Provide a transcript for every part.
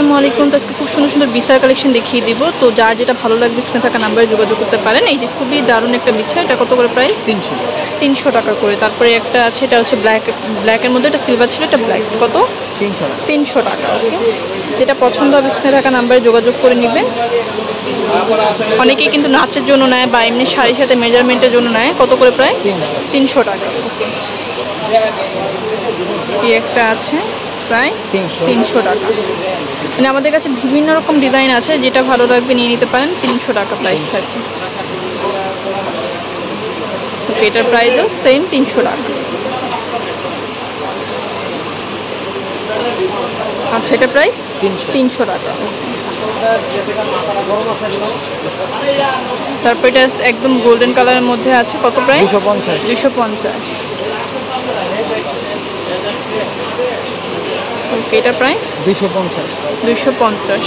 আসসালামু আলাইকুম। তো আজকে খুব সুন্দর সুন্দর বিছার কালেকশন দেখিয়ে দিব। তো যার যেটা ভালো লাগবে স্ক্রিনে থাকা নাম্বারে যোগাযোগ করতে পারেন। এই যে খুবই দারুণ একটা বিছা, এটা কত করে? প্রায় 300 টাকা করে। তারপরে একটা আছে, এটা হচ্ছে ব্ল্যাকের মধ্যে, এটা সিলভার ছিল, এটা ব্ল্যাক। কত? 300 টাকা। ওকে, যেটা পছন্দ হবে স্ক্রিনে থাকা নাম্বারে যোগাযোগ করে নেবেন। অনেকেই কিন্তু নাচের জন্য নেয় বা এমনি শাড়ির সাথে মেজারমেন্টের জন্য নেয়। কত করে? প্রায় 300 টাকা। ওকে, এই একটা আছে প্রায় 300 টাকা। মানে আমাদের কাছে বিভিন্ন রকম ডিজাইন আছে, যেটা ভালো লাগবে নিয়ে নিতে পারেন। 300 টাকা প্রাইস থাকে। ওকে, এটার প্রাইসও সেম 300 টাকা। আচ্ছা, এটা প্রাইস 300 টাকা। তারপর এটা একদম গোল্ডেন কালারের মধ্যে আছে, কত? প্রায় 250। ওকে, এটা প্রায় 250।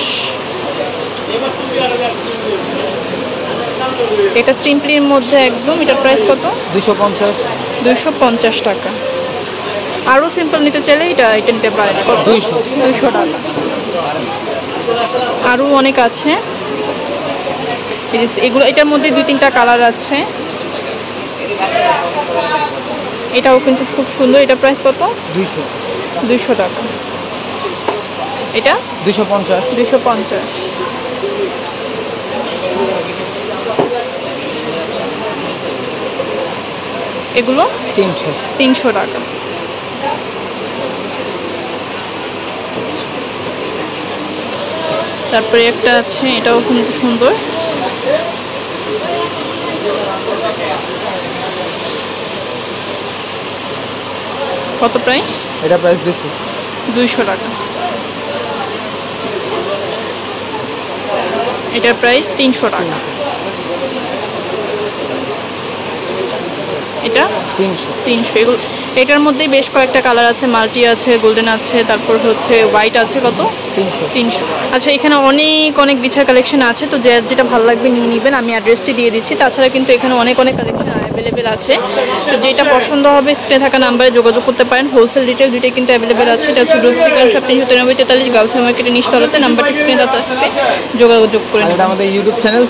এটা সিম্পলির মধ্যে একদম, এটার প্রাইস কত? 250 টাকা। আরও সিম্পল নিতে চাইলে এটা নিতে পারেন। কত? 200 টাকা। আরও অনেক আছে এগুলো। এটার মধ্যে 2-3টা কালার আছে। এটাও কিন্তু খুব সুন্দর। এটা প্রাইস কত? 200 টাকা। এটা 250। এগুলো 300 টাকা। তারপরে একটা আছে, এটাও খুব সুন্দর। কত প্রাইস? এটা প্রাইস 200 টাকা। এটার প্রাইস 300 টাকা। এটা 300। এটার মধ্যেই বেশ কয়েকটা কালার আছে, মাল্টি আছে, গোল্ডেন আছে, তারপর হচ্ছে হোয়াইট আছে। কত? 300। আচ্ছা, এখানে অনেক বিছার কালেকশন আছে। তো যেটা ভালো লাগবে নিয়ে নেবেন। আমি অ্যাড্রেসটি দিয়ে দিচ্ছি। তাছাড়া কিন্তু এখানে অনেক কালেকশন অ্যাভেলেবেল আছে। তো যেটা পছন্দ হবে স্ক্রিনে থাকা নাম্বারে যোগাযোগ করতে পারেন। হোলসেল রিটেল দুইটাই কিন্তু অ্যাভেলেবেল আছে। এটা হচ্ছে রূপ চিকেন শপ 393-43 গাউসিয়া মার্কেটের নিচতলাতে। নাম্বারটি স্ক্রিনে দেওয়া থাকবে, যোগাযোগ করে। আমাদের ইউটিউব চ্যানেল